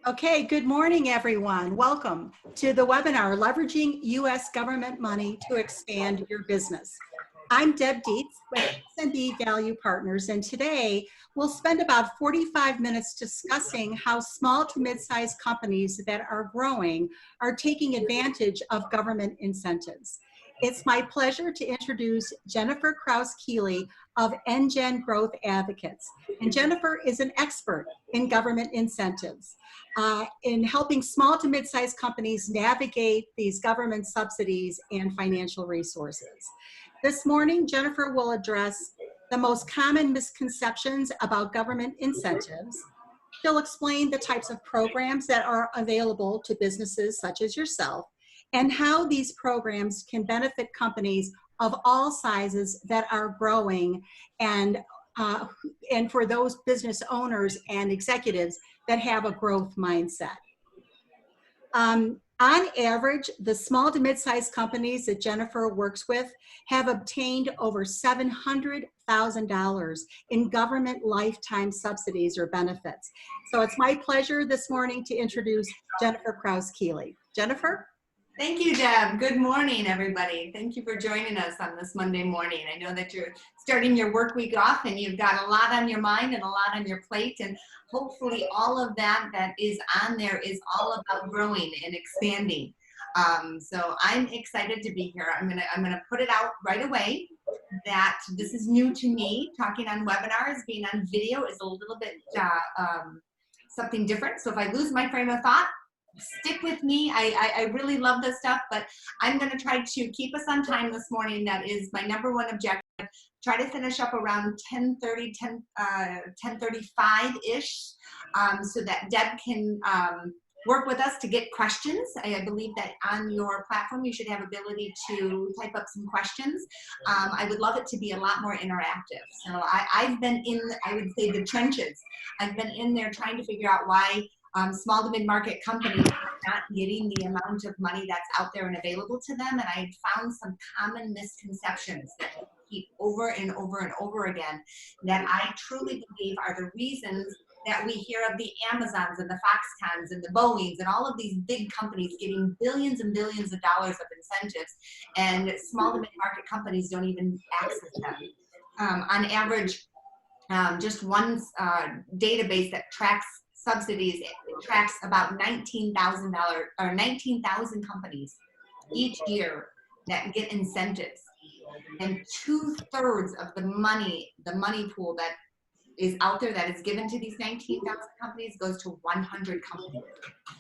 Okay, good morning, everyone. Welcome to the webinar, Leveraging U.S. Government Money to Expand Your Business. I'm Deb Dietz with S&B Value Partners, and today we'll spend about 45 minutes discussing how small to mid-sized companies that are growing are taking advantage of government incentives. It's my pleasure to introduce Jennifer Krause-Keeley of Enjen Growth Advocates. And Jennifer is an expert in government incentives, in helping small to mid-sized companies navigate these government subsidies and financial resources. This morning, Jennifer will address the most common misconceptions about government incentives. She'll explain the types of programs that are available to businesses such as yourself, and how these programs can benefit companies of all sizes that are growing, and for those business owners and executives that have a growth mindset. On average, the small to mid-sized companies that Jennifer works with have obtained over $700,000 in government lifetime subsidies or benefits. So it's my pleasure this morning to introduce Jennifer Krause-Keeley. Jennifer? Thank you, Deb. Good morning, everybody. Thank you for joining us on this Monday morning. I know that you're starting your work week off and you've got a lot on your mind and a lot on your plate, and hopefully all of that is on there is all about growing and expanding. So I'm excited to be here. I'm gonna put it out right away that this is new to me. Talking on webinars, being on video is a little bit something different. So if I lose my frame of thought, stick with me. I really love this stuff, but I'm going to try to keep us on time this morning. That is my number one objective. Try to finish up around 10:30, 10:35-ish, so that Deb can work with us to get questions. I believe that on your platform you should have ability to type up some questions. I would love it to be a lot more interactive. So I've been in, I would say, the trenches. I've been in there trying to figure out why small to mid-market companies are not getting the amount of money that's out there and available to them. And I found some common misconceptions that I keep over and over and over again that I truly believe are the reasons that we hear of the Amazons and the Foxcons and the Boeings and all of these big companies getting billions and billions of dollars of incentives, and small to mid-market companies don't even access them. On average, just one database that tracks subsidies, it tracks about $19,000 or 19,000 companies each year that get incentives, and 2/3 of the money pool that is out there that is given to these 19,000 companies goes to 100 companies.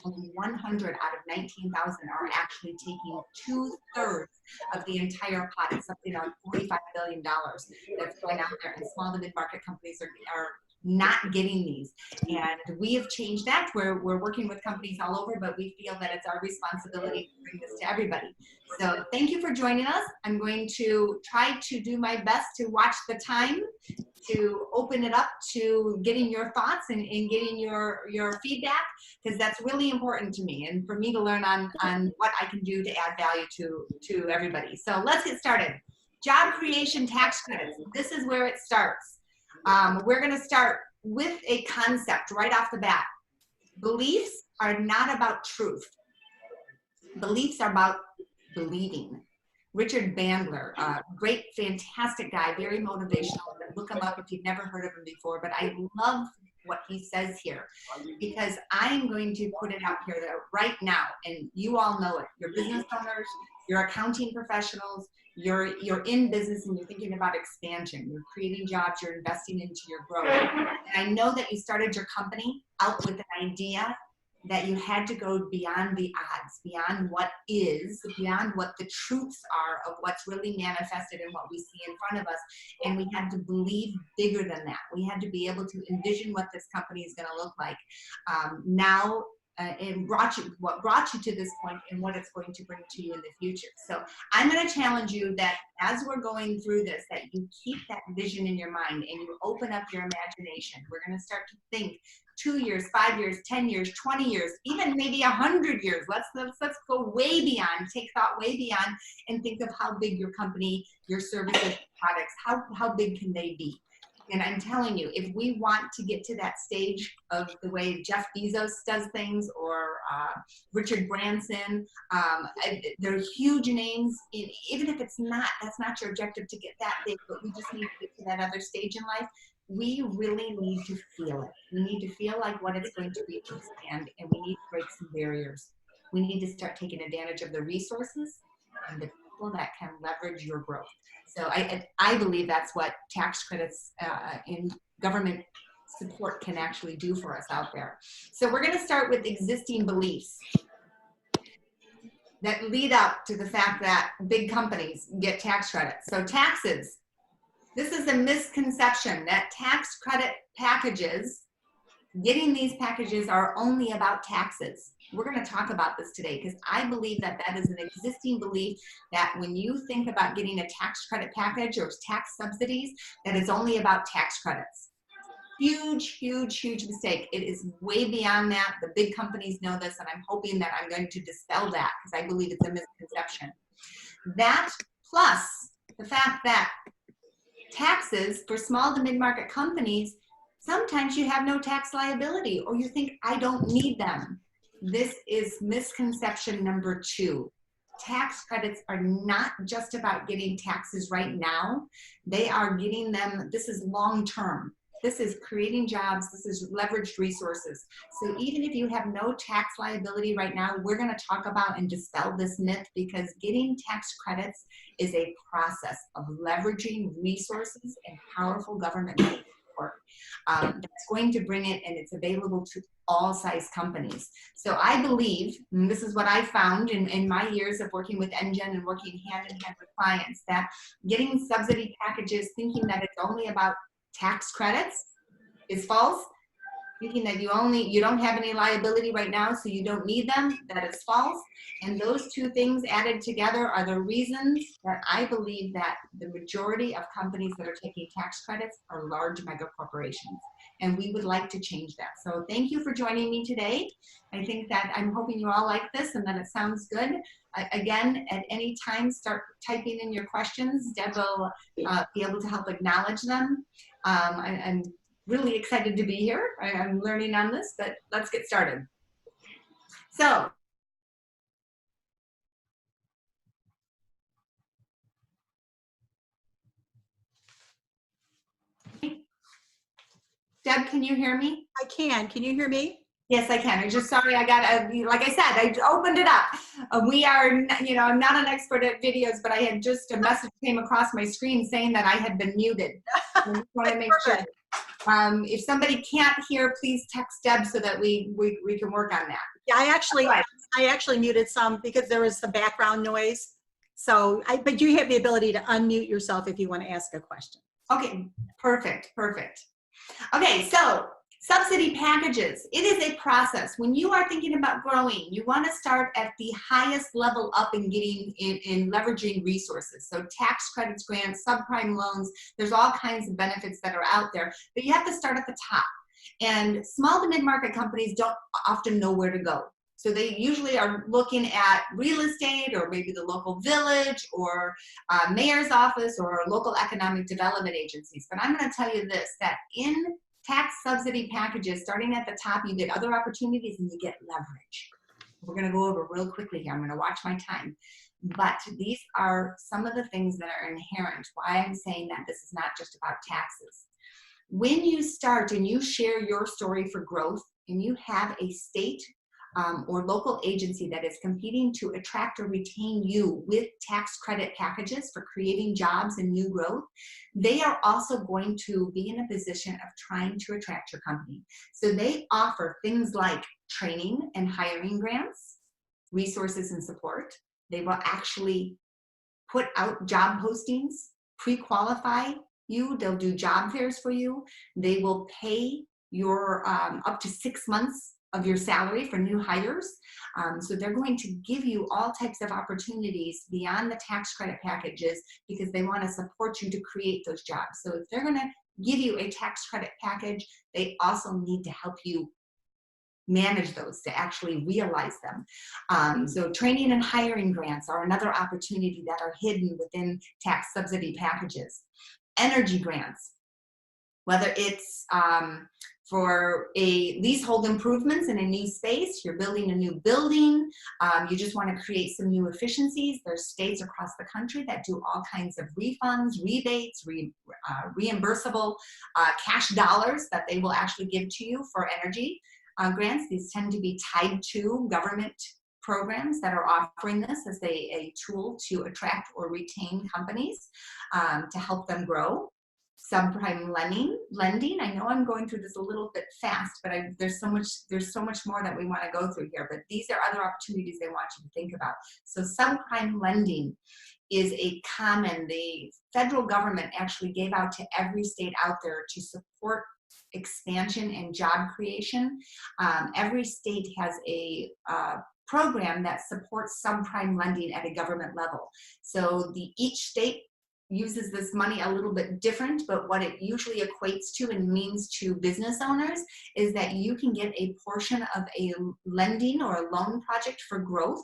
Only 100 out of 19,000 are actually taking 2/3 of the entire pot. It's something like $45 billion that's going out there, and small to mid-market companies are not getting these. And we have changed that. We're working with companies all over, but we feel that it's our responsibility to bring this to everybody. So thank you for joining us. I'm going to try to do my best to watch the time to open it up to getting your thoughts and getting your feedback, because that's really important to me and for me to learn on what I can do to add value to everybody. So let's get started. Job creation tax credits. This is where it starts. We're going to start with a concept right off the bat. Beliefs are not about truth. Beliefs are about believing. Richard Bandler, great, fantastic guy, very motivational. Look him up if you've never heard of him before, but I love what he says here, because I'm going to put it out here that right now, and you all know it, your business owners, your accounting professionals, you're in business and you're thinking about expansion, you're creating jobs, you're investing into your growth. And I know that you started your company out with an idea that you had to go beyond the odds, beyond what is, beyond what the truths are of what's really manifested and what we see in front of us. And we had to believe bigger than that. We had to be able to envision what this company is going to look like now, and what brought you to this point and what it's going to bring to you in the future. So I'm going to challenge you that as we're going through this, that you keep that vision in your mind and you open up your imagination. We're going to start to think 2 years, 5 years, 10 years, 20 years, even maybe 100 years. Let's go way beyond, take thought way beyond, and think of how big your company, your services, products, how big can they be? And I'm telling you, if we want to get to that stage of the way Jeff Bezos does things, or Richard Branson, they're huge names. Even if it's not, that's not your objective to get that big, but we just need to get to that other stage in life. We really need to feel it. We need to feel like what it's going to be to expand, and we need to break some barriers. We need to start taking advantage of the resources and the people that can leverage your growth. So I believe that's what tax credits in government support can actually do for us out there. So we're going to start with existing beliefs that lead up to the fact that big companies get tax credits. So taxes. This is a misconception that tax credit packages, getting these packages, are only about taxes. We're going to talk about this today because I believe that that is an existing belief that when you think about getting a tax credit package or tax subsidies, that it's only about tax credits. Huge, huge, huge mistake. It is way beyond that. The big companies know this, and I'm hoping that I'm going to dispel that because I believe it's a misconception. That plus the fact that taxes for small to mid-market companies, sometimes you have no tax liability or you think, I don't need them. This is misconception number 2. Tax credits are not just about getting taxes right now. They are getting them, this is long-term. This is creating jobs. This is leveraged resources. So even if you have no tax liability right now, we're going to talk about and dispel this myth, because getting tax credits is a process of leveraging resources and powerful government support. That's going to bring it, and it's available to all size companies. So I believe, and this is what I found in my years of working with Enjen and working hand in hand with clients, that getting subsidy packages thinking that it's only about tax credits is false. Thinking that you don't have any liability right now, so you don't need them, that is false. And those two things added together are the reasons that I believe that the majority of companies that are taking tax credits are large mega corporations. And we would like to change that. So thank you for joining me today. I think that I'm hoping you all like this and that it sounds good. Again, at any time, start typing in your questions. Deb will be able to help acknowledge them. I'm really excited to be here. I'm learning on this, but let's get started. So, Deb, can you hear me? I can. Can you hear me? Yes, I can. I'm just sorry. I got, like I said, I opened it up. We are, I'm not an expert at videos, but I had just a message came across my screen saying that I had been muted. I just want to make sure. If somebody can't hear, please text Deb so that we can work on that. Yeah, I actually muted some because there was some background noise. So, but you have the ability to unmute yourself if you want to ask a question. Okay, perfect. Okay, so subsidy packages. It is a process. When you are thinking about growing, you want to start at the highest level up in getting in leveraging resources. So tax credits, grants, subprime loans, there's all kinds of benefits that are out there, but you have to start at the top. And small to mid-market companies don't often know where to go. So they usually are looking at real estate or maybe the local village or mayor's office or local economic development agencies. But I'm going to tell you this, that in tax subsidy packages, starting at the top, you get other opportunities and you get leverage. We're going to go over real quickly here. I'm going to watch my time. But these are some of the things that are inherent, why I'm saying that this is not just about taxes. When you start and you share your story for growth and you have a state or local agency that is competing to attract or retain you with tax credit packages for creating jobs and new growth, they are also going to be in a position of trying to attract your company. So they offer things like training and hiring grants, resources and support. They will actually put out job postings, pre-qualify you. They'll do job fairs for you. They will pay your up to 6 months of your salary for new hires. So they're going to give you all types of opportunities beyond the tax credit packages because they want to support you to create those jobs. So if they're going to give you a tax credit package, they also need to help you manage those to actually realize them. So training and hiring grants are another opportunity that are hidden within tax subsidy packages. Energy grants. Whether it's for a leasehold improvements in a new space, you're building a new building, you just want to create some new efficiencies. There's states across the country that do all kinds of refunds, rebates, reimbursable cash dollars that they will actually give to you for energy grants. These tend to be tied to government programs that are offering this as a tool to attract or retain companies to help them grow. Subprime lending. I know I'm going through this a little bit fast, but there's so much more that we want to go through here. But these are other opportunities they want you to think about. So subprime lending is the federal government actually gave out to every state out there to support expansion and job creation. Every state has a program that supports subprime lending at a government level. So each state uses this money a little bit different, but what it usually equates to and means to business owners is that you can get a portion of a lending or a loan project for growth,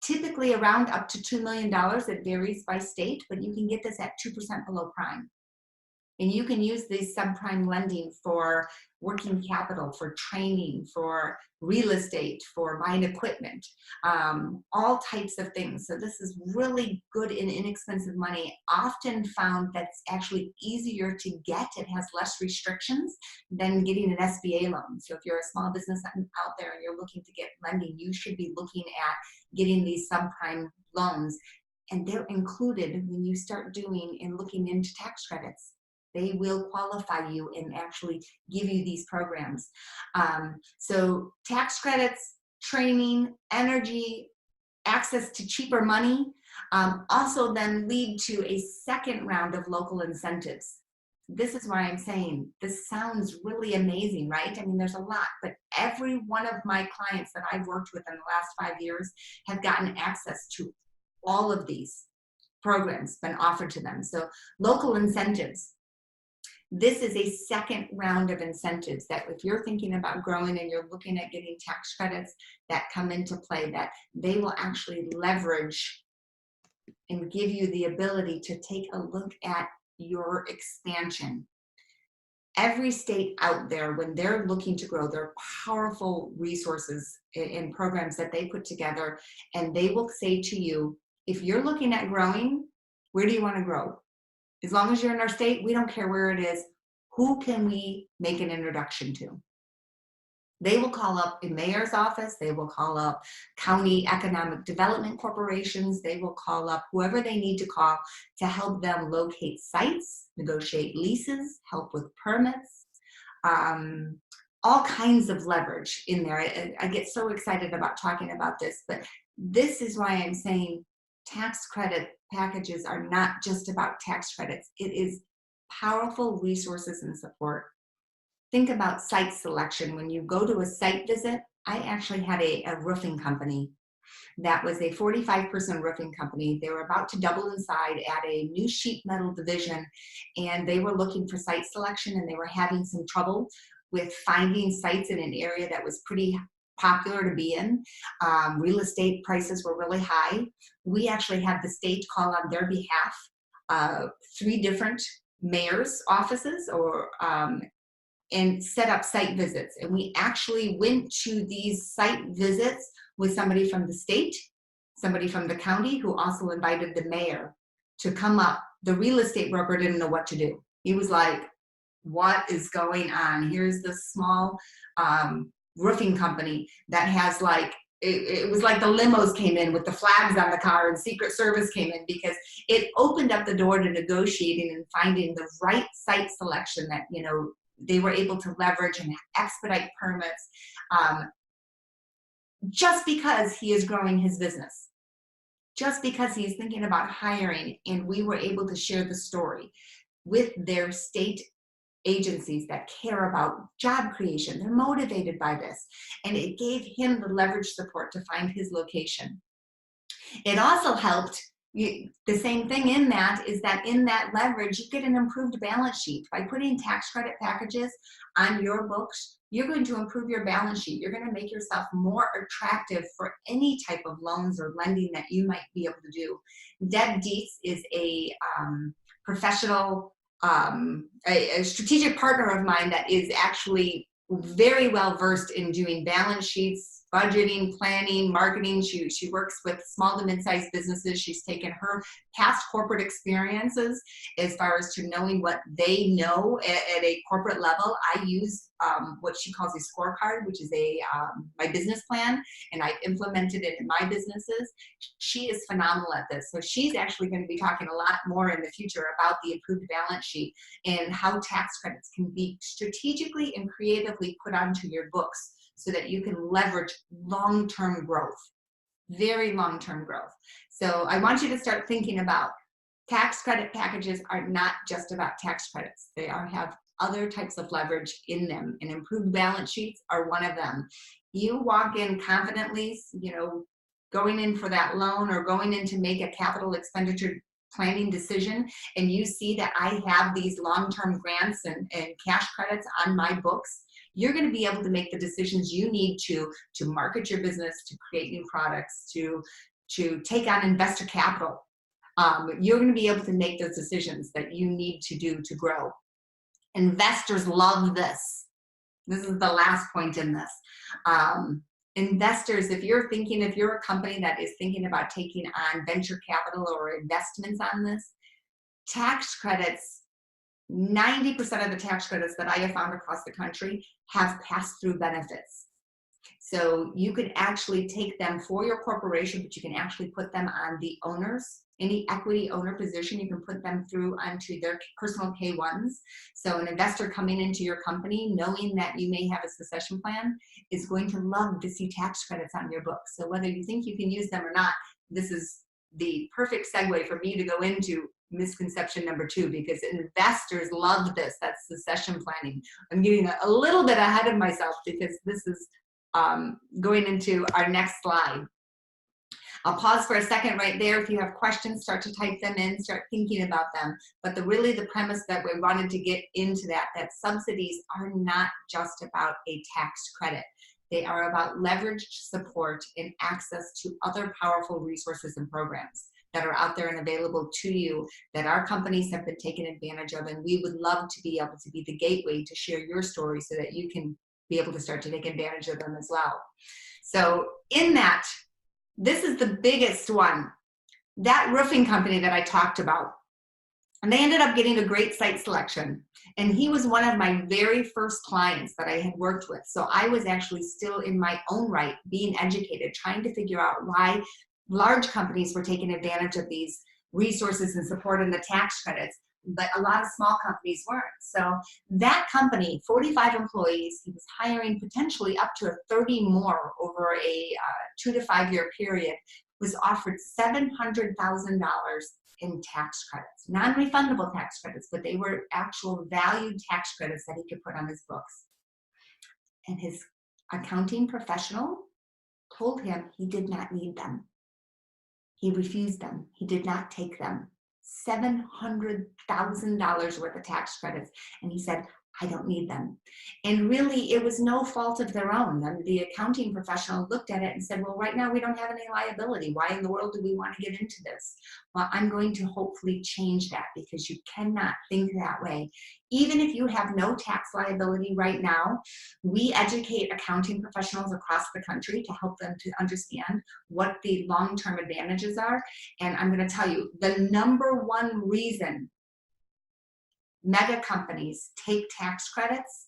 typically around up to $2 million. It varies by state, but you can get this at 2% below prime. And you can use these subprime lending for working capital, for training, for real estate, for buying equipment, all types of things. So this is really good and inexpensive money, often found that's actually easier to get. It has less restrictions than getting an SBA loan. So if you're a small business out there and you're looking to get lending, you should be looking at getting these subprime loans. And they're included when you start doing and looking into tax credits. They will qualify you and actually give you these programs. So tax credits, training, energy, access to cheaper money, also then lead to a second round of local incentives. This is why I'm saying this sounds really amazing, right? I mean, there's a lot, but every one of my clients that I've worked with in the last 5 years have gotten access to all of these programs been offered to them. So local incentives. This is a second round of incentives that if you're thinking about growing and you're looking at getting tax credits that come into play, that they will actually leverage and give you the ability to take a look at your expansion. Every state out there, when they're looking to grow, there are powerful resources and programs that they put together, and they will say to you, if you're looking at growing, where do you want to grow? As long as you're in our state, we don't care where it is. Who can we make an introduction to? They will call up a mayor's office. They will call up county economic development corporations. They will call up whoever they need to call to help them locate sites, negotiate leases, help with permits, all kinds of leverage in there. I get so excited about talking about this, but this is why I'm saying tax credit packages are not just about tax credits. It is powerful resources and support. Think about site selection. When you go to a site visit, I actually had a roofing company that was a 45-person roofing company. They were about to double inside at a new sheet metal division, and they were looking for site selection, and they were having some trouble with finding sites in an area that was pretty popular to be in. Real estate prices were really high. We actually had the state call on their behalf 3 different mayor's offices and set up site visits. And we actually went to these site visits with somebody from the state, somebody from the county, who also invited the mayor to come up. The real estate broker didn't know what to do. He was like, what is going on? Here's this small roofing company that has it was like the limos came in with the flags on the car and Secret Service came in, because it opened up the door to negotiating and finding the right site selection that, they were able to leverage and expedite permits, just because he is growing his business, just because he's thinking about hiring. And we were able to share the story with their state agencies that care about job creation. They're motivated by this. And it gave him the leverage support to find his location. It also helped, the same thing in that is that in that leverage, you get an improved balance sheet. By putting tax credit packages on your books, you're going to improve your balance sheet. You're going to make yourself more attractive for any type of loans or lending that you might be able to do. Deb Dietz is a professional a strategic partner of mine that is actually very well versed in doing balance sheets, budgeting, planning, marketing. She works with small to mid-sized businesses. She's taken her past corporate experiences as far as to knowing what they know at a corporate level. I use what she calls a scorecard, which is my business plan, and I've implemented it in my businesses. She is phenomenal at this. So she's actually going to be talking a lot more in the future about the improved balance sheet and how tax credits can be strategically and creatively put onto your books so that you can leverage long-term growth, very long-term growth. So I want you to start thinking about tax credit packages are not just about tax credits. They have other types of leverage in them, and improved balance sheets are one of them. You walk in confidently, going in for that loan or going in to make a capital expenditure planning decision, and you see that I have these long-term grants and cash credits on my books, you're going to be able to make the decisions you need to market your business, to create new products, to take on investor capital. You're going to be able to make those decisions that you need to do to grow. Investors love this. This is the last point in this. Investors, if you're a company that is thinking about taking on venture capital or investments on this, tax credits, 90% of the tax credits that I have found across the country have pass-through benefits. So you could actually take them for your corporation, but you can actually put them on the owners. Any equity owner position, you can put them through onto their personal K-1s. So an investor coming into your company, knowing that you may have a succession plan, is going to love to see tax credits on your books. So whether you think you can use them or not, this is the perfect segue for me to go into misconception number 2, because investors love this. That's succession planning. I'm getting a little bit ahead of myself because this is going into our next slide. I'll pause for a second right there. If you have questions, start to type them in, start thinking about them. But the premise that we wanted to get into that subsidies are not just about a tax credit. They are about leveraged support and access to other powerful resources and programs that are out there and available to you that our companies have been taking advantage of. And we would love to be able to be the gateway to share your story so that you can be able to start to take advantage of them as well. So in that, this is the biggest one. That roofing company that I talked about, and they ended up getting a great site selection. And he was one of my very first clients that I had worked with. So I was actually still in my own right, being educated, trying to figure out why large companies were taking advantage of these resources and support in the tax credits, but a lot of small companies weren't. So that company, 45 employees, he was hiring potentially up to 30 more over a 2 to 5 year period, was offered $700,000 in tax credits, non-refundable tax credits, but they were actual valued tax credits that he could put on his books. And his accounting professional told him he did not need them. He refused them. He did not take them. $700,000 worth of tax credits. And he said, I don't need them. And really, it was no fault of their own. I mean, the accounting professional looked at it and said, well, right now we don't have any liability. Why in the world do we want to get into this? Well, I'm going to hopefully change that, because you cannot think that way. Even if you have no tax liability right now, we educate accounting professionals across the country to help them to understand what the long-term advantages are. And I'm going to tell you, the number one reason mega companies take tax credits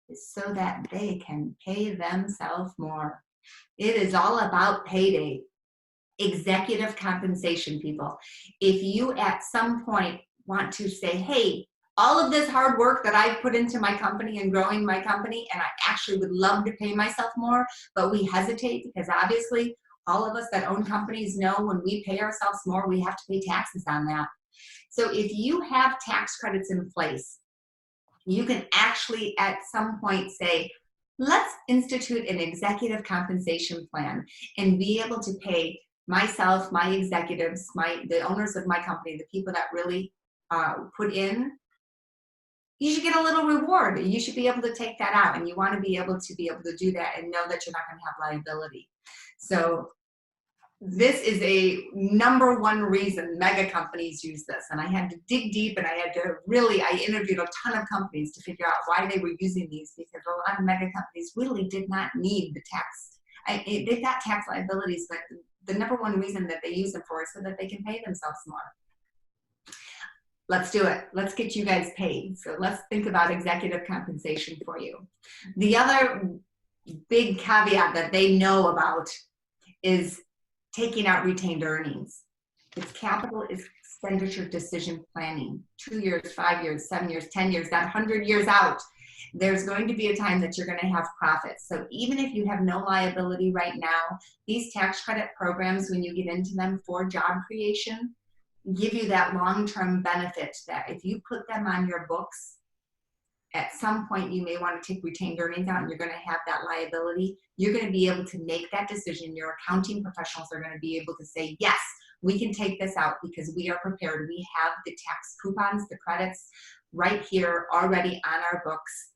is so that they can pay themselves more. It is all about payday. Executive compensation, people. If you at some point want to say, hey, all of this hard work that I've put into my company and growing my company, and I actually would love to pay myself more, but we hesitate because obviously all of us that own companies know when we pay ourselves more, we have to pay taxes on that. So if you have tax credits in place, you can actually at some point say, let's institute an executive compensation plan and be able to pay myself, my executives, the owners of my company, the people that really put in. You should get a little reward. You should be able to take that out, and you want to be able to do that and know that you're not going to have liability. So This is a #1 reason mega companies use this. And I had to dig deep, and I interviewed a ton of companies to figure out why they were using these, because a lot of mega companies really did not need the tax. They've got tax liabilities, but the #1 reason that they use them for is so that they can pay themselves more. Let's do it. Let's get you guys paid. So let's think about executive compensation for you. The other big caveat that they know about is taking out retained earnings. It's capital expenditure decision planning. 2 years, 5 years, 7 years, 10 years, that 100 years out, there's going to be a time that you're going to have profits. So even if you have no liability right now, these tax credit programs, when you get into them for job creation, give you that long-term benefit that if you put them on your books, at some point you may want to take retained earnings out and you're going to have that liability. You're going to be able to make that decision. Your accounting professionals are going to be able to say, yes, we can take this out because we are prepared. We have the tax coupons, the credits right here already on our books.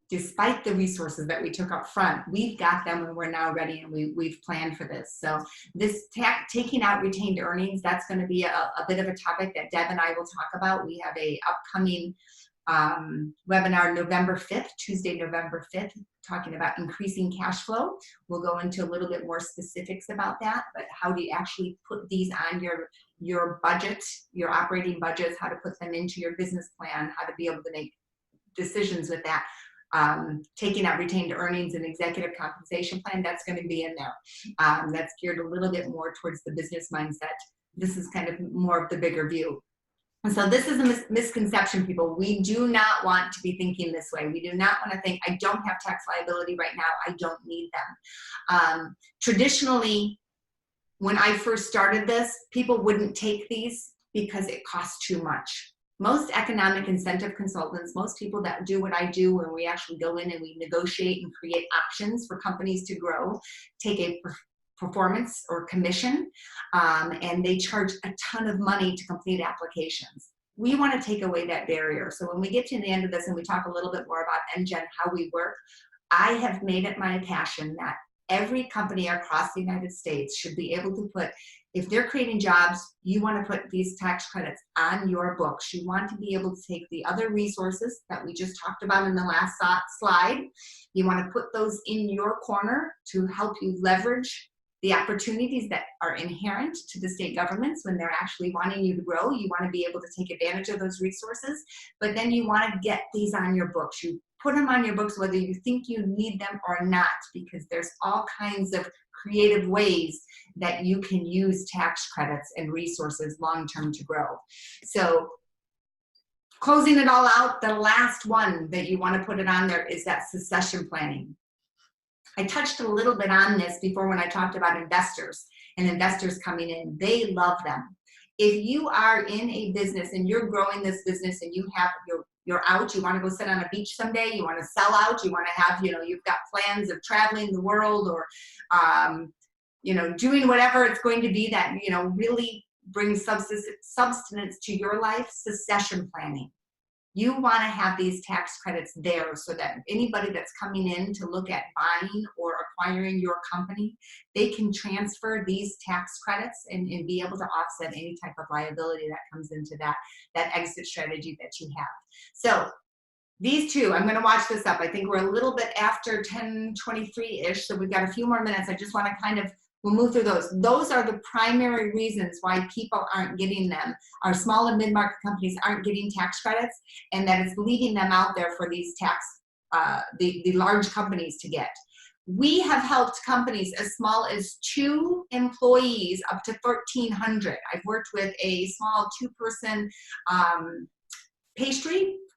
Despite the resources that we took up front, we've got them and we're now ready, and we've planned for this. So this taking out retained earnings, that's going to be a bit of a topic that Deb and I will talk about. We have a upcoming webinar November 5th, Tuesday, November 5th, talking about increasing cash flow. We'll go into a little bit more specifics about that, but how do you actually put these on your budget, your operating budgets, how to put them into your business plan, how to be able to make decisions with that. Taking out retained earnings and executive compensation plan, that's going to be in there. That's geared a little bit more towards the business mindset. This is kind of more of the bigger view. And so this is a misconception, people. We do not want to be thinking this way. We do not want to think, I don't have tax liability right now, I don't need them. Traditionally, when I first started this, people wouldn't take these because it costs too much. Most economic incentive consultants, most people that do what I do, when we actually go in and we negotiate and create options for companies to grow, take a performance or commission, and they charge a ton of money to complete applications. We want to take away that barrier. So when we get to the end of this and we talk a little bit more about Enjen, how we work, I have made it my passion that every company across the United States should be able to put, if they're creating jobs, you want to put these tax credits on your books. You want to be able to take the other resources that we just talked about in the last slide. You want to put those in your corner to help you leverage the opportunities that are inherent to the state governments when they're actually wanting you to grow. You want to be able to take advantage of those resources, but then you want to get these on your books. You put them on your books whether you think you need them or not, because there's all kinds of creative ways that you can use tax credits and resources long-term to grow. So closing it all out, the last one that you want to put it on there is that succession planning. I touched a little bit on this before when I talked about investors and investors coming in. They love them. If you are in a business and you're growing this business and you have you're out, you want to go sit on a beach someday, you want to sell out, you want to have, you've got plans of traveling the world or, doing whatever it's going to be that, really brings substance to your life, succession planning. You want to have these tax credits there so that anybody that's coming in to look at buying or acquiring your company, they can transfer these tax credits and be able to offset any type of liability that comes into that exit strategy that you have. So these two, I'm going to watch this up. I think we're a little bit after 10:23-ish, so we've got a few more minutes. I just want to we'll move through those. Those are the primary reasons why people aren't getting them. Our small and mid-market companies aren't getting tax credits, and that it's leaving them out there for these the large companies to get. We have helped companies as small as 2 employees up to 1,300. I've worked with a small 2-person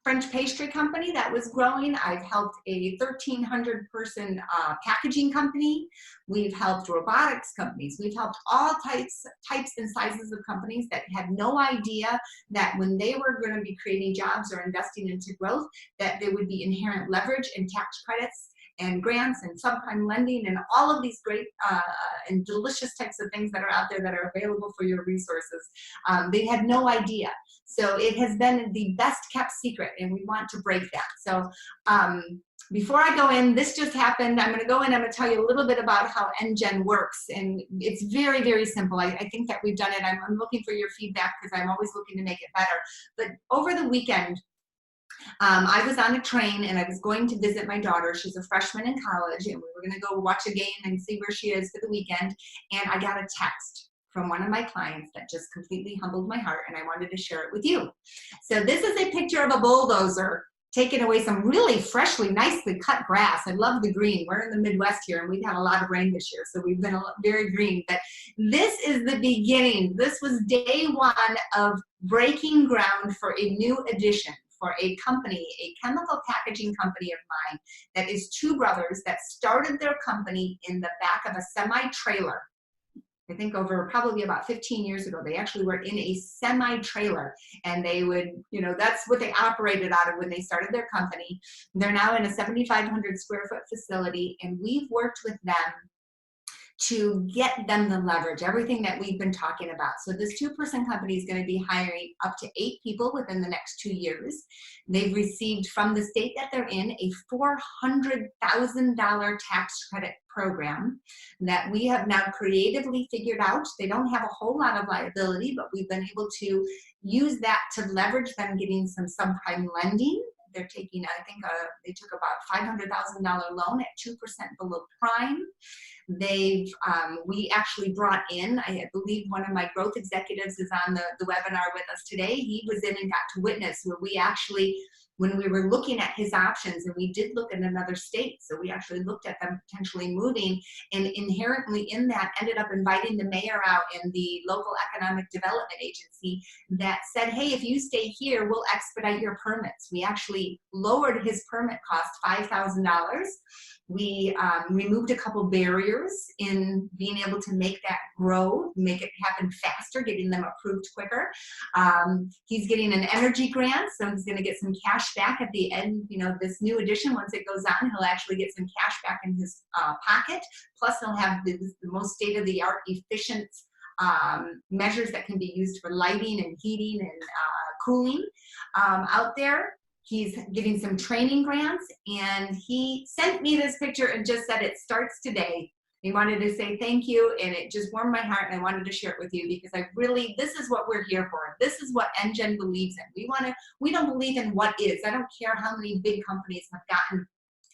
French pastry company that was growing. I've helped a 1,300-person packaging company. We've helped robotics companies. We've helped all types and sizes of companies that had no idea that when they were going to be creating jobs or investing into growth, that there would be inherent leverage and tax credits and grants and subprime lending and all of these great and delicious types of things that are out there that are available for your resources. They had no idea. So it has been the best kept secret, and we want to break that. So before I go in, this just happened. I'm going to go in. I'm going to tell you a little bit about how Enjen works, and it's very, very simple. I think that we've done it. I'm looking for your feedback because I'm always looking to make it better. But over the weekend, I was on a train and I was going to visit my daughter. She's a freshman in college, and we were going to go watch a game and see where she is for the weekend. And I got a text from one of my clients that just completely humbled my heart, and I wanted to share it with you. So this is a picture of a bulldozer taking away some really freshly, nicely cut grass. I love the green. We're in the Midwest here, and we've had a lot of rain this year, so we've been very green. But this is the beginning. This was day one of breaking ground for a new addition for a company, a chemical packaging company of mine that is two brothers that started their company in the back of a semi-trailer. I think over probably about 15 years ago, they actually were in a semi-trailer, and they would, you know, that's what they operated out of when they started their company. They're now in a 7,500 square foot facility, and we've worked with them to get them the leverage, everything that we've been talking about. So this 2% company is going to be hiring up to 8 people within the next 2 years. They've received from the state that they're in a $400,000 tax credit program that we have now creatively figured out. They don't have a whole lot of liability, but we've been able to use that to leverage them getting some subprime lending. They're taking, I think they took about $500,000 loan at 2% below prime. We actually brought in, I believe one of my growth executives is on the webinar with us today. He was in and got to witness where we actually, when we were looking at his options, and we did look at another state, so we actually looked at them potentially moving, and inherently in that ended up inviting the mayor out and the local economic development agency that said, hey, if you stay here, we'll expedite your permits. We actually lowered his permit cost $5,000. We removed a couple barriers in being able to make that grow, make it happen faster, getting them approved quicker. He's getting an energy grant, so he's going to get some cash back at the end. You know, this new addition, once it goes on, he'll actually get some cash back in his pocket. Plus, he'll have the most state-of-the-art efficient measures that can be used for lighting and heating and cooling out there. He's getting some training grants, and he sent me this picture and just said it starts today. He wanted to say thank you, and it just warmed my heart, and I wanted to share it with you because this is what we're here for. This is what Enjen believes in. We don't believe in what is. I don't care how many big companies have gotten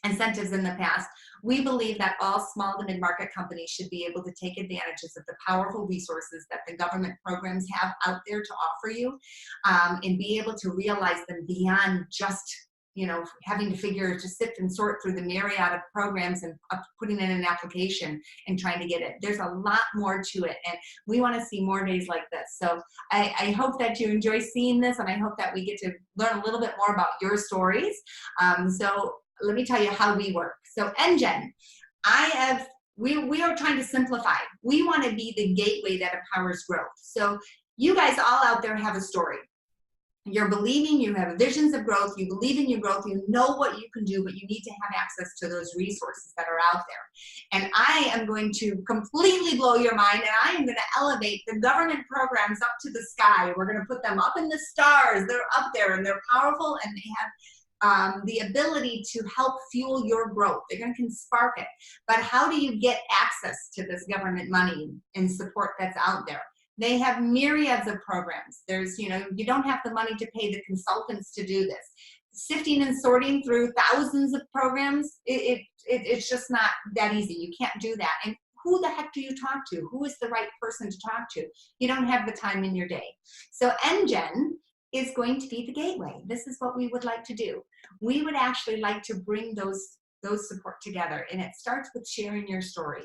incentives in the past. We believe that all small to mid-market companies should be able to take advantages of the powerful resources that the government programs have out there to offer you, and be able to realize them beyond just, you know, having to sift and sort through the myriad of programs and putting in an application and trying to get it. There's a lot more to it, and we want to see more days like this. So I hope that you enjoy seeing this, and I hope that we get to learn a little bit more about your stories. So let me tell you how we work. So Enjen, we are trying to simplify. We want to be the gateway that empowers growth. So you guys all out there have a story. You're believing, you have visions of growth, you believe in your growth, you know what you can do, but you need to have access to those resources that are out there. And I am going to completely blow your mind, and I am going to elevate the government programs up to the sky. We're going to put them up in the stars. They're up there, and they're powerful, and they have the ability to help fuel your growth. They're going to spark it. But how do you get access to this government money and support that's out there? They have myriads of programs. There's, you know, you don't have the money to pay the consultants to do this. Sifting and sorting through thousands of programs, it's just not that easy. You can't do that. And who the heck do you talk to? Who is the right person to talk to? You don't have the time in your day. So Enjen is going to be the gateway. This is what we would like to do. We would actually like to bring those support together, and it starts with sharing your story.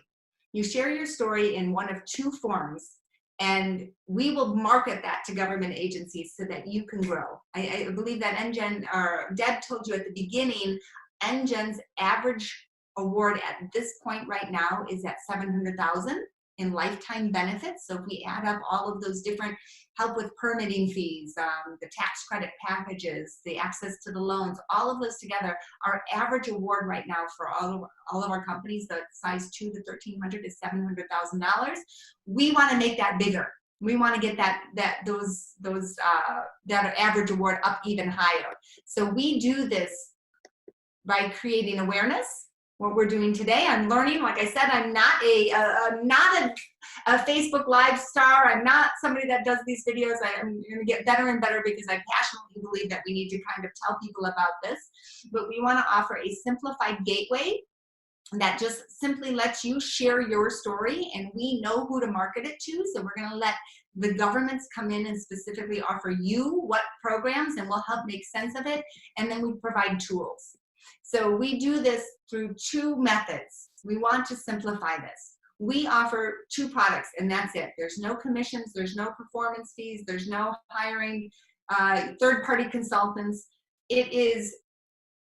You share your story in one of two forms, and we will market that to government agencies so that you can grow. I believe that Enjen, or Deb told you at the beginning, Enjen's average award at this point right now is at $700,000 in lifetime benefits. So if we add up all of those different help with permitting fees, the tax credit packages, the access to the loans, all of those together, our average award right now for all of our companies, the size 2 to 1,300 is $700,000. We want to make that bigger. We want to get that average award up even higher. So we do this by creating awareness. What we're doing today, I'm learning. Like I said, I'm not a Facebook Live star. I'm not somebody that does these videos. I'm going to get better and better because I passionately believe that we need to kind of tell people about this. But we want to offer a simplified gateway that just simply lets you share your story, and we know who to market it to. So we're going to let the governments come in and specifically offer you what programs, and we'll help make sense of it. And then we provide tools. So we do this through two methods. We want to simplify this. We offer two products, and that's it. There's no commissions, there's no performance fees, there's no hiring third-party consultants. It is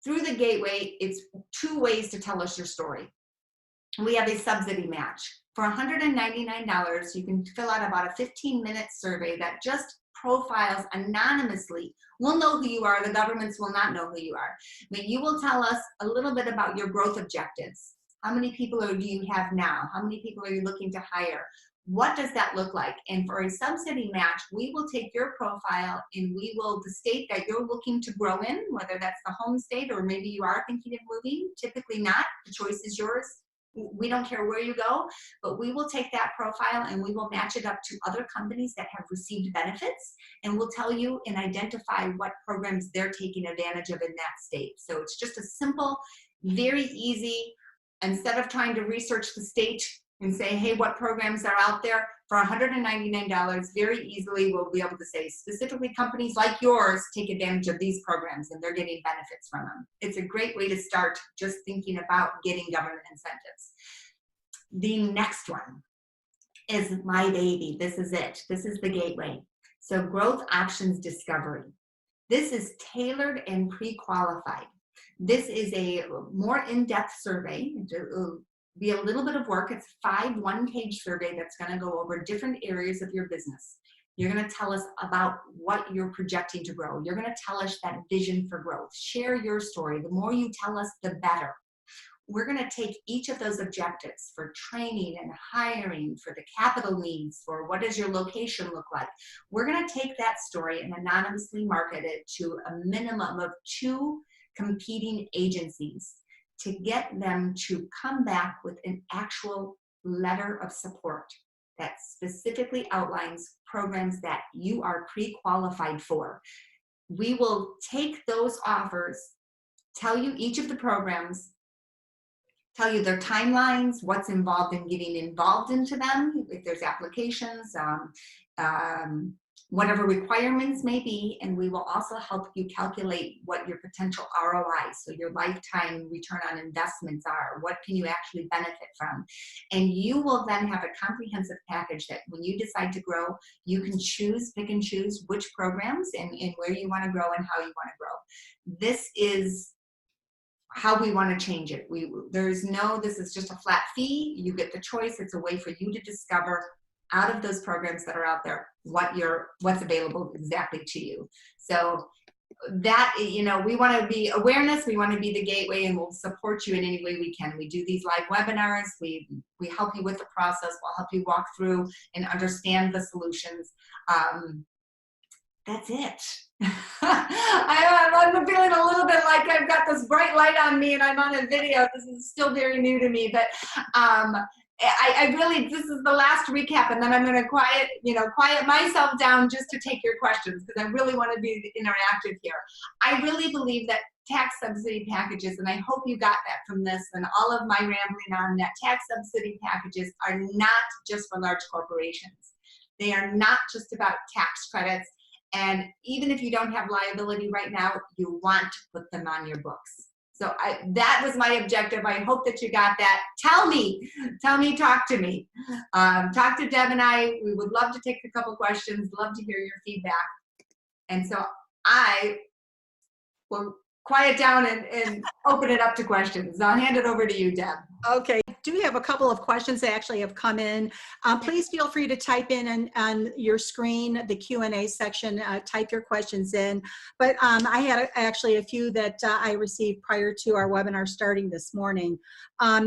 through the gateway. It's two ways to tell us your story. We have a subsidy match. For $199, you can fill out about a 15-minute survey that just profiles anonymously. We'll know who you are. The governments will not know who you are. But you will tell us a little bit about your growth objectives. How many people do you have now? How many people are you looking to hire? What does that look like? And for a subsidy match, we will take your profile and we will, the state that you're looking to grow in, whether that's the home state or maybe you are thinking of moving, typically not, the choice is yours. We don't care where you go, but we will take that profile and we will match it up to other companies that have received benefits, and we'll tell you and identify what programs they're taking advantage of in that state. So it's just a simple, very easy, instead of trying to research the state and say, hey, what programs are out there, for $199, very easily we'll be able to say specifically companies like yours take advantage of these programs and they're getting benefits from them. It's a great way to start just thinking about getting government incentives. The next one is my baby. This is it. This is the gateway. So growth options discovery. This is tailored and pre-qualified. This is a more in-depth survey. It'll be a little bit of work. It's 5 one-page survey that's going to go over different areas of your business. You're going to tell us about what you're projecting to grow. You're going to tell us that vision for growth. Share your story. The more you tell us, the better. We're going to take each of those objectives for training and hiring, for the capital needs, for what does your location look like. We're going to take that story and anonymously market it to a minimum of 2 competing agencies to get them to come back with an actual letter of support that specifically outlines programs that you are pre-qualified for. We will take those offers, tell you each of the programs, tell you their timelines, what's involved in getting involved into them, if there's applications, whatever requirements may be, and we will also help you calculate what your potential ROI, so your lifetime return on investments are. What can you actually benefit from? And you will then have a comprehensive package that when you decide to grow, you can choose, pick and choose which programs and where you want to grow and how you want to grow. This is how we want to change it. There's no, this is just a flat fee. You get the choice. It's a way for you to discover out of those programs that are out there what's available exactly to you. So that, you know, we want to be awareness, we want to be the gateway, and we'll support you in any way we can. We do these live webinars, we help you with the process, we'll help you walk through and understand the solutions. That's it. I'm feeling a little bit like I've got this bright light on me and I'm on a video. This is still very new to me, but I really, this is the last recap, and then I'm going to quiet myself down just to take your questions, because I really want to be interactive here. I really believe that tax subsidy packages, and I hope you got that from this and all of my rambling on, that tax subsidy packages are not just for large corporations. They are not just about tax credits. And even if you don't have liability right now, you want to put them on your books. So that was my objective. I hope that you got that. Tell me, talk to me. Talk to Deb and I. We would love to take a couple questions, love to hear your feedback. And so I will quiet down and open it up to questions. I'll hand it over to you, Deb. Okay, do we have a couple of questions that actually have come in? Please feel free to type in on your screen, the Q&A section, type your questions in. But I had actually a few that I received prior to our webinar starting this morning.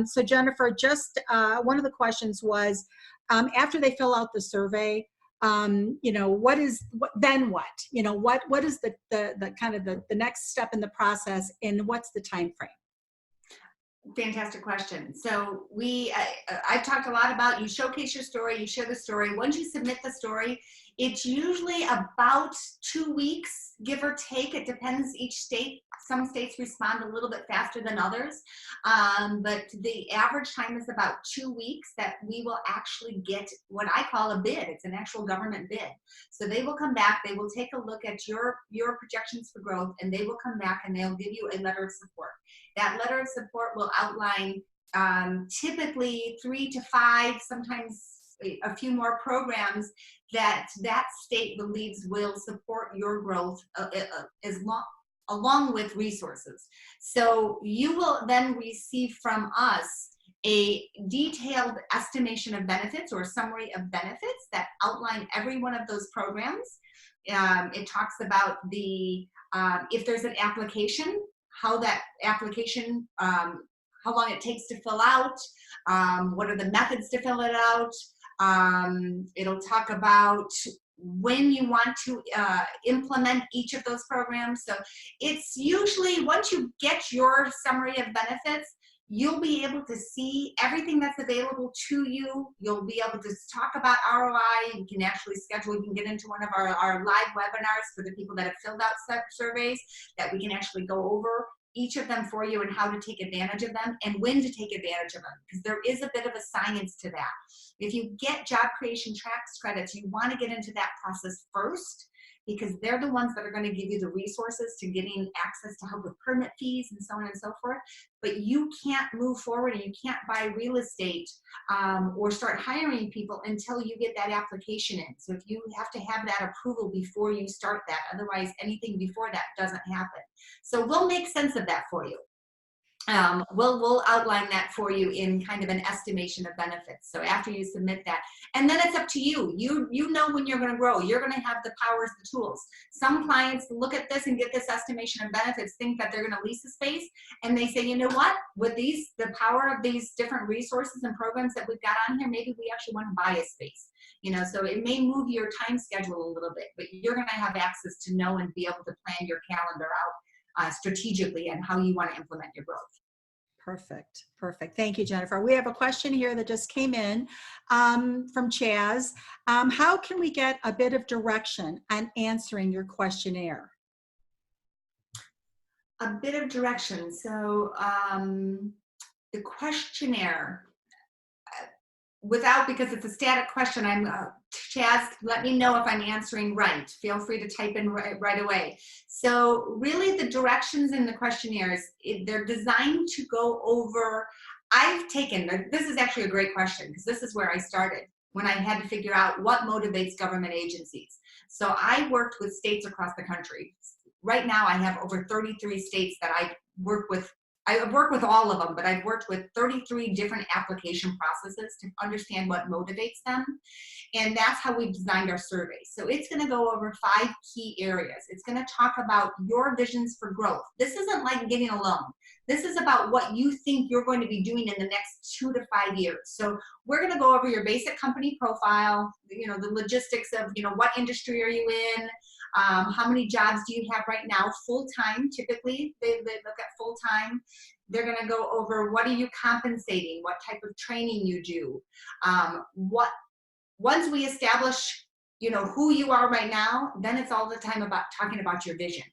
So Jennifer, just one of the questions was, after they fill out the survey, then what? What is the kind of the next step in the process, and what's the time frame? Fantastic question. So I've talked a lot about, you showcase your story, you share the story. Once you submit the story, it's usually about 2 weeks, give or take. It depends each state. Some states respond a little bit faster than others. But the average time is about 2 weeks that we will actually get what I call a bid. It's an actual government bid. So they will come back, they will take a look at your projections for growth, and they will come back and they'll give you a letter of support. That letter of support will outline typically 3 to 5, sometimes a few more programs that state believes will support your growth along with resources. So you will then receive from us a detailed estimation of benefits or summary of benefits that outline every one of those programs. It talks about if there's an application, how that application, how long it takes to fill out, what are the methods to fill it out. It'll talk about when you want to implement each of those programs. So it's usually, once you get your summary of benefits, you'll be able to see everything that's available to you. You'll be able to talk about ROI. You can actually schedule, you can get into one of our live webinars for the people that have filled out surveys, that we can actually go over each of them for you and how to take advantage of them and when to take advantage of them, because there is a bit of a science to that. If you get job creation tax credits, you want to get into that process first, because they're the ones that are going to give you the resources to getting access to help with permit fees and so on and so forth. But you can't move forward and you can't buy real estate or start hiring people until you get that application in. So if you have to have that approval before you start that, otherwise anything before that doesn't happen. So we'll make sense of that for you. We'll outline that for you in kind of an estimation of benefits. So after you submit that, and then it's up to you. You know when you're going to grow. You're going to have the powers, the tools. Some clients look at this and get this estimation of benefits, think that they're going to lease a space, and they say, you know what? With the power of these different resources and programs that we've got on here, maybe we actually want to buy a space. So it may move your time schedule a little bit, but you're going to have access to know and be able to plan your calendar out strategically and how you want to implement your growth. Perfect. Perfect. Thank you, Jennifer. We have a question here that just came in from Chaz. How can we get a bit of direction on answering your questionnaire? A bit of direction. So the questionnaire, because it's a static question, Chaz, let me know if I'm answering right. Feel free to type in right away. So really the directions in the questionnaires, they're designed to go over, this is actually a great question, because this is where I started when I had to figure out what motivates government agencies. So I worked with states across the country. Right now I have over 33 states that I work with. I've worked with all of them, but I've worked with 33 different application processes to understand what motivates them. And that's how we designed our survey. So it's going to go over 5 key areas. It's going to talk about your visions for growth. This isn't like getting a loan. This is about what you think you're going to be doing in the next 2 to 5 years. So we're going to go over your basic company profile, the logistics of, what industry are you in? How many jobs do you have right now? Full-time, typically, they look at full-time. They're going to go over what are you compensating, what type of training you do. Once we establish, who you are right now, then it's all the time about talking about your vision.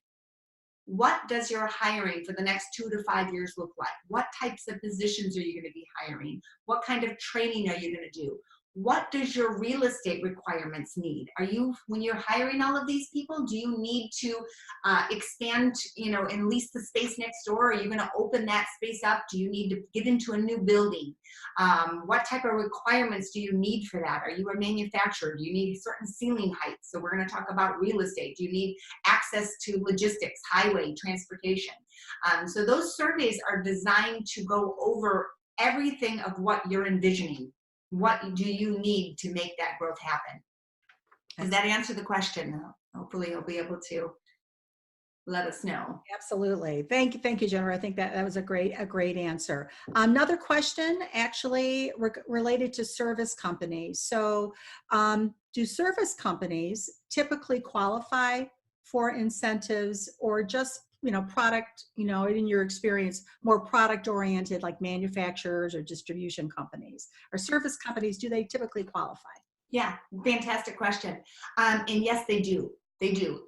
What does your hiring for the next 2 to 5 years look like? What types of positions are you going to be hiring? What kind of training are you going to do? What does your real estate requirements need? When you're hiring all of these people, do you need to expand, and lease the space next door? Are you going to open that space up? Do you need to get into a new building? What type of requirements do you need for that? Are you a manufacturer? Do you need certain ceiling heights? So we're going to talk about real estate. Do you need access to logistics, highway, transportation? So those surveys are designed to go over everything of what you're envisioning. What do you need to make that growth happen? Does that answer the question? Hopefully you'll be able to let us know. Absolutely. Thank you, Jennifer. I think that was a great answer. Another question actually related to service companies. So do service companies typically qualify for incentives, or just product, in your experience, more product oriented, like manufacturers or distribution companies or service companies, do they typically qualify? Yeah, fantastic question. And yes, they do. They do.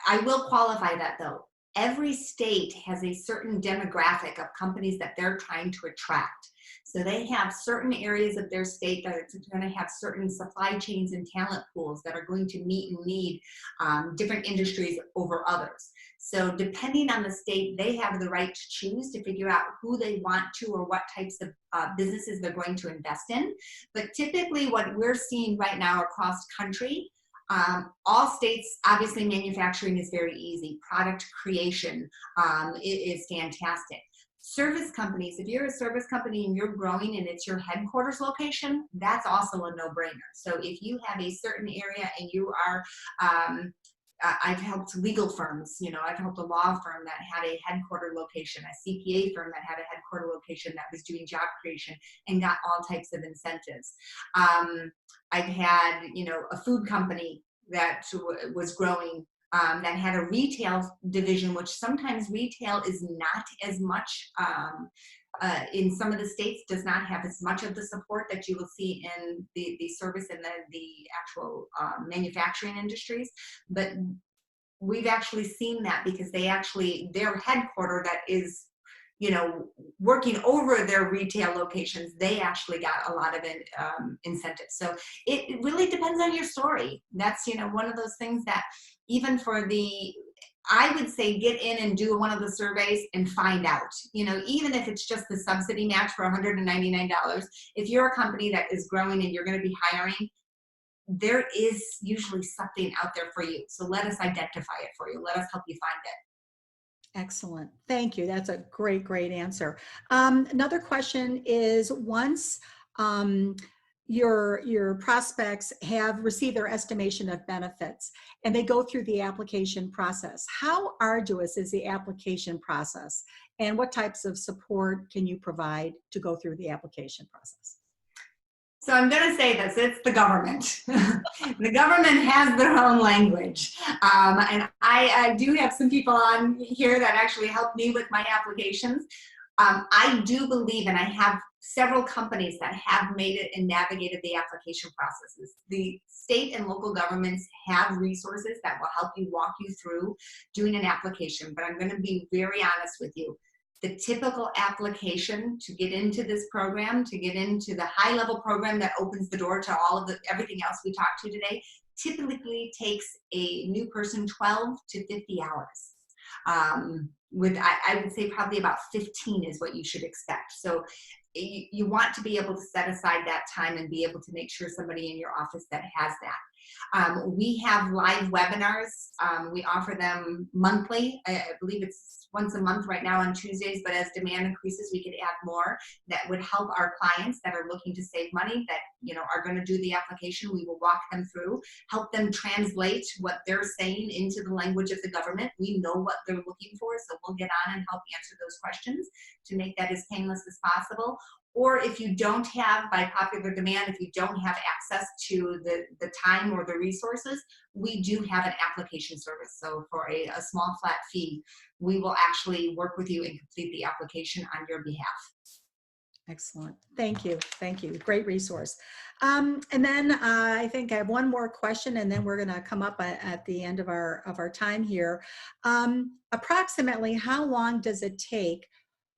I will qualify that though. Every state has a certain demographic of companies that they're trying to attract. So they have certain areas of their state that are going to have certain supply chains and talent pools that are going to meet and need different industries over others. So depending on the state, they have the right to choose to figure out who they want to or what types of businesses they're going to invest in. But typically what we're seeing right now across country, all states, obviously manufacturing is very easy. Product creation is fantastic. Service companies, if you're a service company and you're growing and it's your headquarters location, that's also a no-brainer. So if you have a certain area and you are, I've helped legal firms, I've helped a law firm that had a headquarter location, a CPA firm that had a headquarter location that was doing job creation and got all types of incentives. I've had, a food company that was growing that had a retail division, which sometimes retail is not as much in some of the states, does not have as much of the support that you will see in the service and the actual manufacturing industries. But we've actually seen that because their headquarter that is working over their retail locations, they actually got a lot of incentives. So it really depends on your story. That's, one of those things that even I would say get in and do one of the surveys and find out, even if it's just the subsidy match for $199, if you're a company that is growing and you're going to be hiring, there is usually something out there for you. So let us identify it for you. Let us help you find it. Excellent. Thank you. That's a great answer. Another question is, once your prospects have received their estimation of benefits and they go through the application process, how arduous is the application process, and what types of support can you provide to go through the application process? So I'm going to say this, it's the government. The government has their own language. And I do have some people on here that actually help me with my applications. I do believe, and I have several companies that have made it and navigated the application processes. The state and local governments have resources that will help you, walk you through doing an application. But I'm going to be very honest with you. The typical application to get into this program, to get into the high-level program that opens the door to all of everything else we talked to today, typically takes a new person 12 to 50 hours. I would say probably about 15 is what you should expect. So you want to be able to set aside that time and be able to make sure somebody in your office that has that. We have live webinars. We offer them monthly. I believe it's once a month right now on Tuesdays, but as demand increases, we could add more that would help our clients that are looking to save money, that are going to do the application. We will walk them through, help them translate what they're saying into the language of the government. We know what they're looking for, so we'll get on and help answer those questions to make that as painless as possible. Or if you don't have, by popular demand, if you don't have access to the time or the resources, we do have an application service. So for a small flat fee, we will actually work with you and complete the application on your behalf. Excellent. Thank you. Thank you. Great resource. And then I think I have one more question, and then we're going to come up at the end of our time here. Approximately how long does it take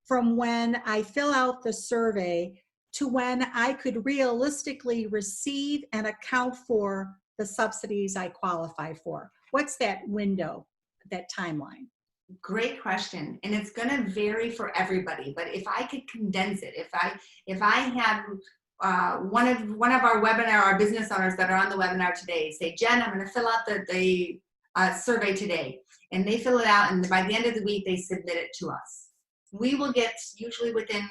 from when I fill out the survey to when I could realistically receive and account for the subsidies I qualify for? What's that window, that timeline? Great question, and it's going to vary for everybody. But if I could condense it, if I had one of our business owners that are on the webinar today say, Jen, I'm going to fill out the survey today, and they fill it out, and by the end of the week they submit it to us. We will get, usually within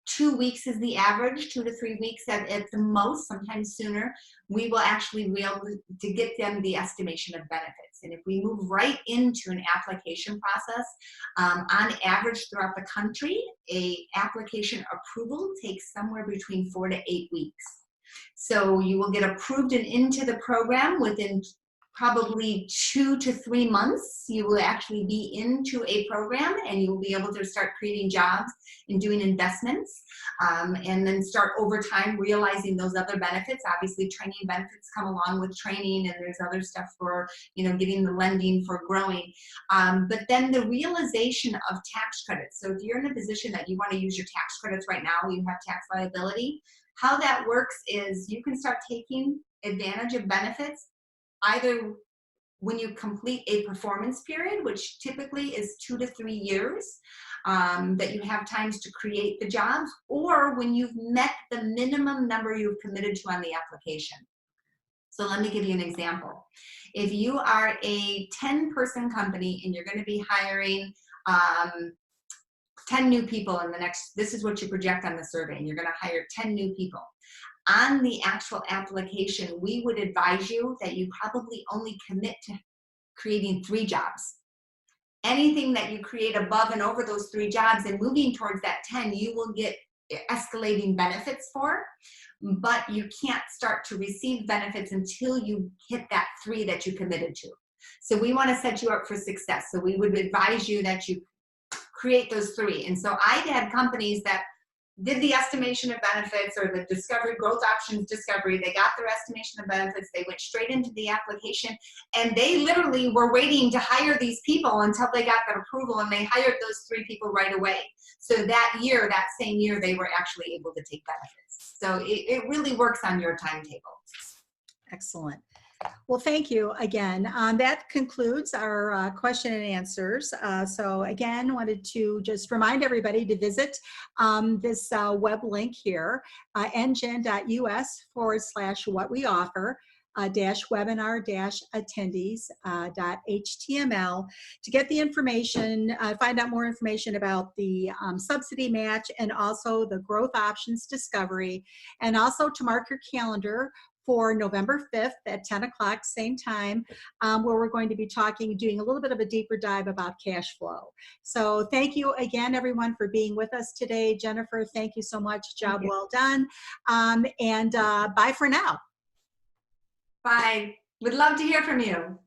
2 weeks is the average, 2 to 3 weeks at the most, sometimes sooner, we will actually be able to get them the estimation of benefits. And if we move right into an application process, on average throughout the country, a application approval takes somewhere between 4 to 8 weeks. So you will get approved and into the program within probably 2 to 3 months, you will actually be into a program and you will be able to start creating jobs and doing investments, and then start over time realizing those other benefits. Obviously, training benefits come along with training, and there's other stuff for, you know, getting the lending for growing. But then the realization of tax credits. So if you're in a position that you want to use your tax credits right now, you have tax liability, how that works is you can start taking advantage of benefits either when you complete a performance period, which typically is 2 to 3 years, that you have times to create the jobs, or when you've met the minimum number you've committed to on the application. So let me give you an example. If you are a 10-person company and you're going to be hiring 10 new people in the next, this is what you project on the survey, and you're going to hire 10 new people. On the actual application, we would advise you that you probably only commit to creating 3 jobs. Anything that you create above and over those 3 jobs and moving towards that 10, you will get escalating benefits for, but you can't start to receive benefits until you hit that 3 that you committed to. So we want to set you up for success. So we would advise you that you create those 3. And so I had companies that did the estimation of benefits or the discovery, growth options discovery. They got their estimation of benefits. They went straight into the application, and they literally were waiting to hire these people until they got that approval, and they hired those 3 people right away. So that year, that same year, they were actually able to take benefits. So it really works on your timetable. Excellent. Well, thank you again. That concludes our question and answers. So again, wanted to just remind everybody to visit this web link here, enjen.us/what we offer. Webinar attendees.html to get the information, find out more information about the subsidy match and also the growth options discovery, and also to mark your calendar for November 5th at 10 o'clock, same time, where we're going to be doing a little bit of a deeper dive about cash flow. So thank you again, everyone, for being with us today. Jennifer, thank you so much. Job well done. And bye for now. Bye. Would love to hear from you.